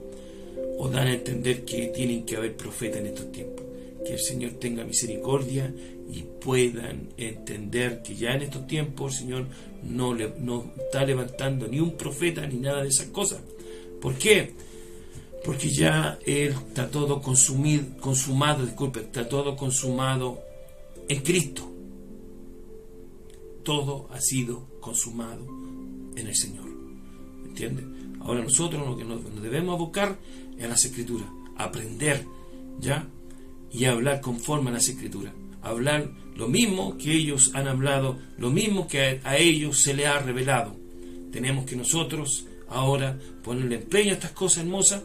o dan a entender que tienen que haber profetas en estos tiempos. Que el Señor tenga misericordia y puedan entender que ya en estos tiempos el Señor no está levantando ni un profeta ni nada de esas cosas. ¿Por qué? Porque ya Él está todo está todo consumado en Cristo. Todo ha sido consumado en el Señor. ¿Entiendes? Ahora nosotros lo que nos debemos abocar es a las Escrituras, aprender, ¿ya? Y hablar conforme a las Escrituras. Hablar lo mismo que ellos han hablado, lo mismo que a ellos se les ha revelado. Tenemos que nosotros ahora ponerle empeño a estas cosas hermosas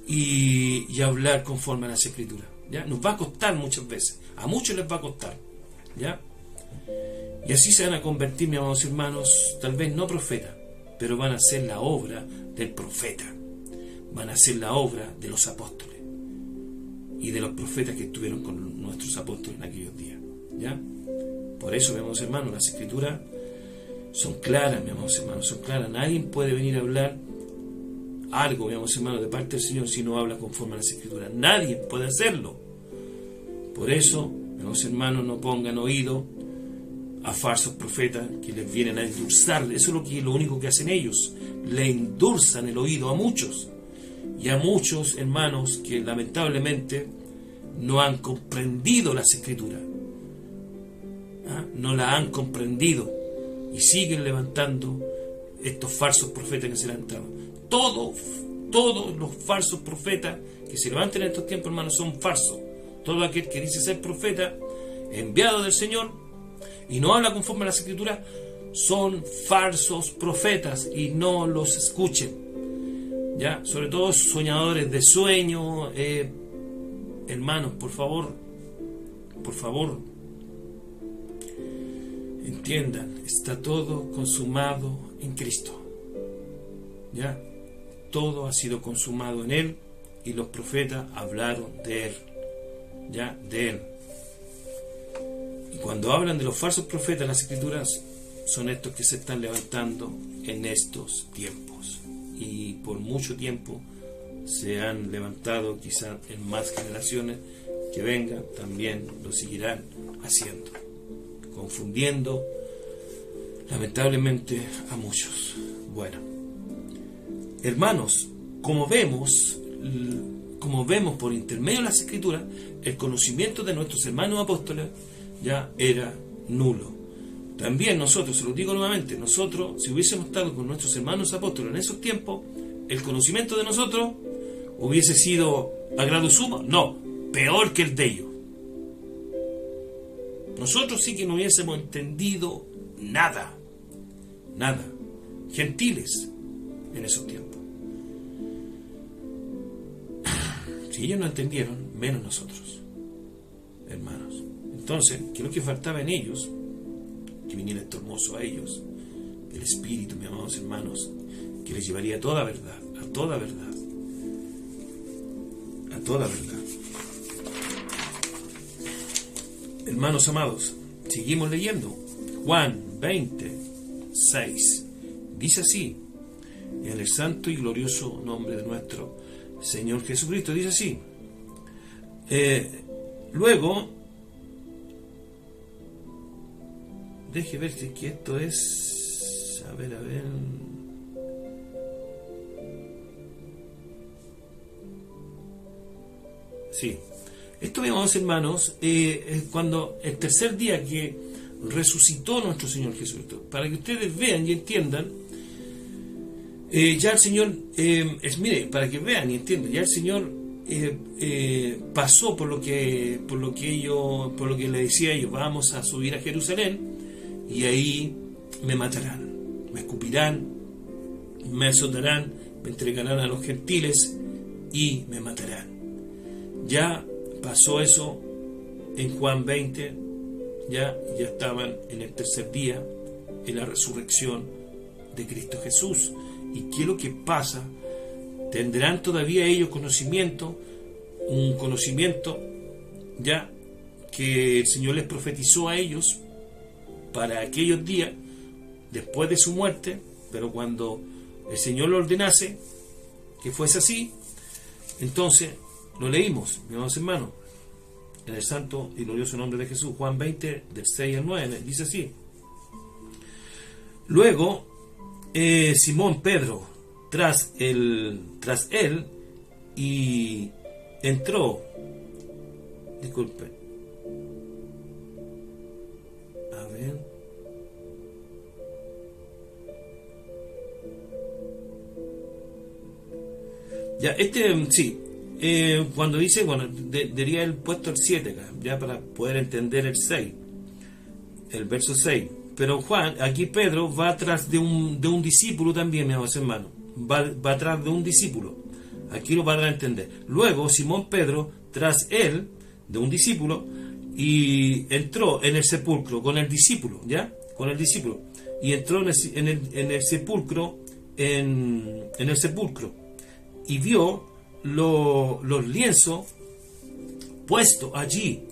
y hablar conforme a las Escrituras, ¿ya? Nos va a costar muchas veces, a muchos les va a costar, ¿ya? Y así se van a convertir, mis amados hermanos, tal vez no profetas, pero van a hacer la obra del profeta, van a hacer la obra de los apóstoles y de los profetas que estuvieron con nuestros apóstoles en aquellos días, ¿ya? Por eso, mis amados hermanos, las Escrituras son claras, mis amados hermanos, son claras. Nadie puede venir a hablar algo, mis amados hermanos, de parte del Señor si no habla conforme a las Escrituras. Nadie puede hacerlo. Por eso, mis amados hermanos, no pongan oído a falsos profetas que les vienen a endulzar. Eso es lo único que hacen ellos. Le endulzan el oído a muchos. Y a muchos hermanos que lamentablemente no han comprendido las Escrituras. No las han comprendido. Y siguen levantando estos falsos profetas que se levantaban. Todos los falsos profetas que se levantan en estos tiempos, hermanos, son falsos. Todo aquel que dice ser profeta, enviado del Señor, y no habla conforme a las Escrituras, son falsos profetas y no los escuchen. ¿Ya? Sobre todo soñadores de sueño, hermanos, por favor, entiendan, está todo consumado en Cristo. ¿Ya? Todo ha sido consumado en Él y los profetas hablaron de Él. ¿Ya? De Él. Y cuando hablan de los falsos profetas en las Escrituras, son estos que se están levantando en estos tiempos. Y por mucho tiempo se han levantado, quizás en más generaciones que vengan, también lo seguirán haciendo, confundiendo lamentablemente a muchos. Bueno, hermanos, como vemos por intermedio de las Escrituras, el conocimiento de nuestros hermanos apóstoles ya era nulo. También nosotros, se lo digo nuevamente, nosotros, si hubiésemos estado con nuestros hermanos apóstoles en esos tiempos, el conocimiento de nosotros hubiese sido a grado sumo, no, peor que el de ellos. Nosotros sí que no hubiésemos entendido nada, gentiles en esos tiempos. Si ellos no entendieron, menos nosotros, hermanos. Entonces, ¿qué es lo que faltaba en ellos? Que viniera esto hermoso a ellos, el Espíritu, mis amados hermanos, que les llevaría a toda verdad, a toda verdad, a toda verdad. Hermanos amados, seguimos leyendo. Juan 20:6 dice así, en el santo y glorioso nombre de nuestro Señor Jesucristo, dice así. Luego, deje ver si que esto es, a ver, sí, esto, mis hermanos, es cuando el tercer día que resucitó nuestro Señor Jesucristo, para que ustedes vean y entiendan, ya el Señor, para que vean y entiendan, ya el Señor pasó por lo que le decía a ellos, vamos a subir a Jerusalén y ahí me matarán, me escupirán, me azotarán, me entregarán a los gentiles y me matarán. Ya pasó eso en Juan 20, ya estaban en el tercer día, en la resurrección de Cristo Jesús. ¿Y qué es lo que pasa? Tendrán todavía ellos conocimiento, un conocimiento ya que el Señor les profetizó a ellos para aquellos días después de su muerte, pero cuando el Señor lo ordenase que fuese así, entonces lo leímos, mis amados hermanos, en el santo y glorioso nombre de Jesús. Juan 20, del 6 al 9, dice así: luego Simón Pedro tras él y entró, disculpe, a ver, ya sí, cuando dice, bueno, debería haber puesto el 7 acá, ya para poder entender el 6, el verso 6. Pero Juan, aquí Pedro va atrás de un discípulo también, mis amados hermanos, va atrás de un discípulo, aquí lo van a entender. Luego Simón Pedro tras él, de un discípulo, y entró en el sepulcro con el discípulo, ¿ya? Con el discípulo, y entró en el sepulcro, en el sepulcro, y vio los lienzos puestos allí,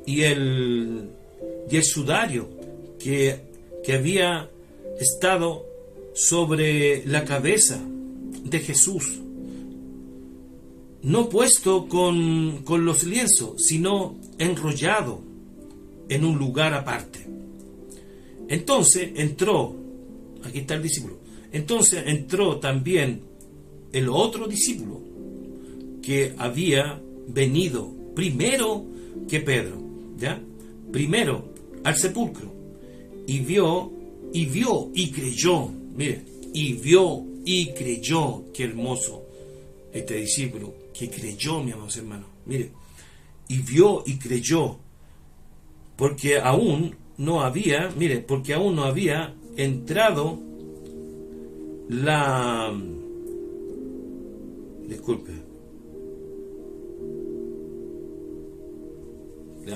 y el sudario que había estado sobre la cabeza de Jesús, no puesto con los lienzos, sino enrollado en un lugar aparte. Entonces entró, aquí está el discípulo, entonces entró también el otro discípulo que había venido primero que Pedro, ¿ya? Primero al sepulcro, y vio y creyó, mire, y vio y creyó. Qué hermoso este discípulo que creyó, mis amados hermanos, mire, y vio y creyó, porque aún no había, mire, porque aún no había entrado disculpe,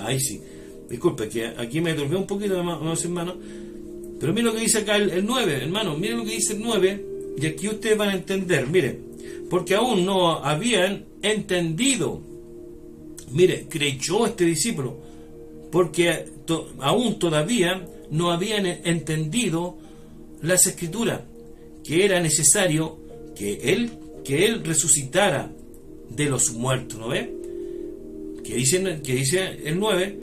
ahí sí, disculpe, que aquí me turbé un poquito, amados hermanos, pero miren lo que dice acá el 9, hermano, miren lo que dice el 9, y aquí ustedes van a entender, miren, porque aún no habían entendido, mire, creyó este discípulo, porque aún todavía no habían entendido las escrituras, que era necesario que él resucitara de los muertos, ¿no ve? Que dice el 9,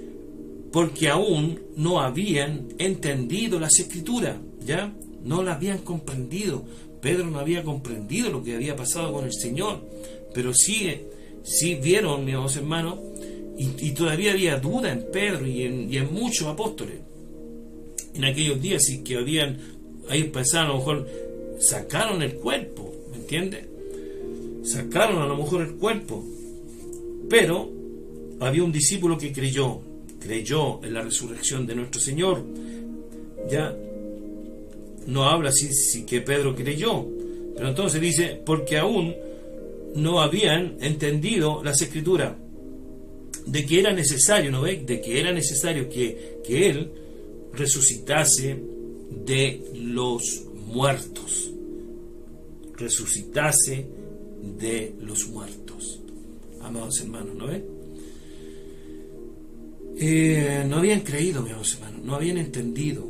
porque aún no habían entendido las escrituras, ¿ya? No las habían comprendido. Pedro no había comprendido lo que había pasado con el Señor, pero sí vieron, mis amados hermanos, y todavía había duda en Pedro y en muchos apóstoles en aquellos días, y que ahí pensaban, a lo mejor sacaron el cuerpo, ¿me entiendes? Sacaron a lo mejor el cuerpo, pero había un discípulo que creyó en la resurrección de nuestro Señor. Ya no habla así que Pedro creyó, pero entonces dice, porque aún no habían entendido las escrituras, de que era necesario, ¿no ve? De que era necesario que él resucitase de los muertos, resucitase de los muertos, amados hermanos, ¿no ve? No habían creído, mis amados hermanos, no habían entendido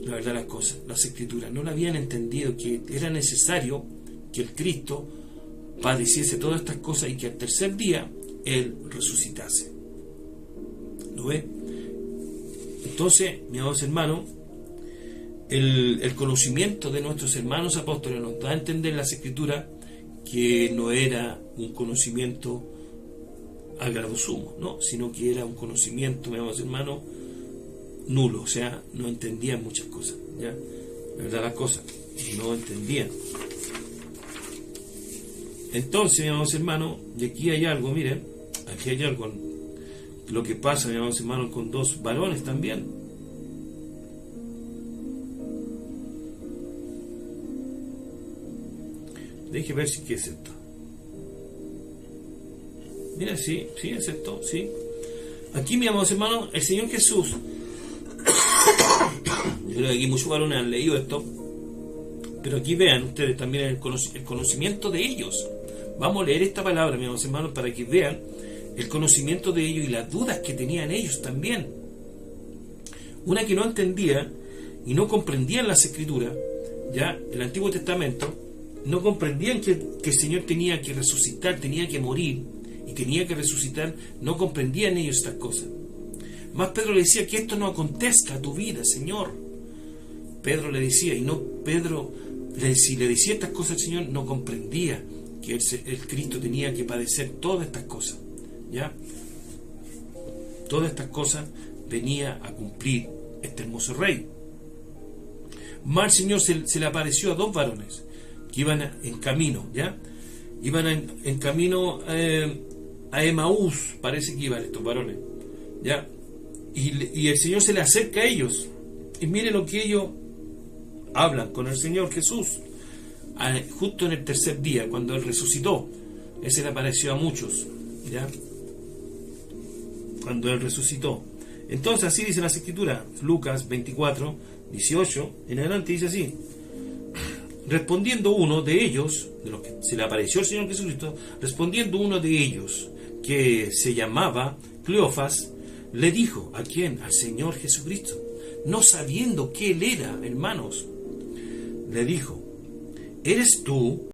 la verdad las cosas, las escrituras, no la habían entendido, que era necesario que el Cristo padeciese todas estas cosas y que al tercer día él resucitase. ¿Lo ve? Entonces, mis amados hermanos, el conocimiento de nuestros hermanos apóstoles nos da a entender las escrituras que no era un conocimiento a grado sumo, no, sino que era un conocimiento, mis amados hermanos, nulo, o sea, no entendían muchas cosas, ¿ya? La verdad las cosas, no entendían. Entonces, mis amados hermanos, y aquí hay algo, miren, aquí hay algo, lo que pasa, mis amados hermanos, con dos varones también. Deje ver si es esto. Mira, sí, es esto, sí. Aquí, mis amados hermanos, el Señor Jesús Yo creo que aquí muchos varones han leído esto, pero aquí vean ustedes también el conocimiento de ellos. Vamos a leer esta palabra, mis hermanos, para que vean el conocimiento de ellos y las dudas que tenían ellos también. Una que no entendía y no comprendían las Escrituras, ya el Antiguo Testamento, no comprendían que el Señor tenía que resucitar, tenía que morir y tenía que resucitar, no comprendían ellos estas cosas. Más Pedro le decía que esto no acontezca a tu vida, Señor. Pedro le decía, y no Pedro, si le decía estas cosas al Señor, no comprendía que el Cristo tenía que padecer todas estas cosas, ¿ya? Todas estas cosas venía a cumplir este hermoso Rey. Más el Señor se le apareció a dos varones que iban en camino, ¿ya? Iban en camino a Emaús, parece que iban estos varones, ¿ya? Y el Señor se le acerca a ellos, y mire lo que ellos hablan con el Señor Jesús, justo en el tercer día, cuando Él resucitó. Él se le apareció a muchos, ¿ya? Cuando Él resucitó. Entonces así dice las Escrituras, Lucas 24, 18, en adelante dice así: respondiendo uno de ellos, de los que se le apareció el Señor Jesucristo, respondiendo uno de ellos, que se llamaba Cleofas, le dijo, ¿a quién? Al Señor Jesucristo, no sabiendo que Él era, hermanos. Le dijo, ¿eres tú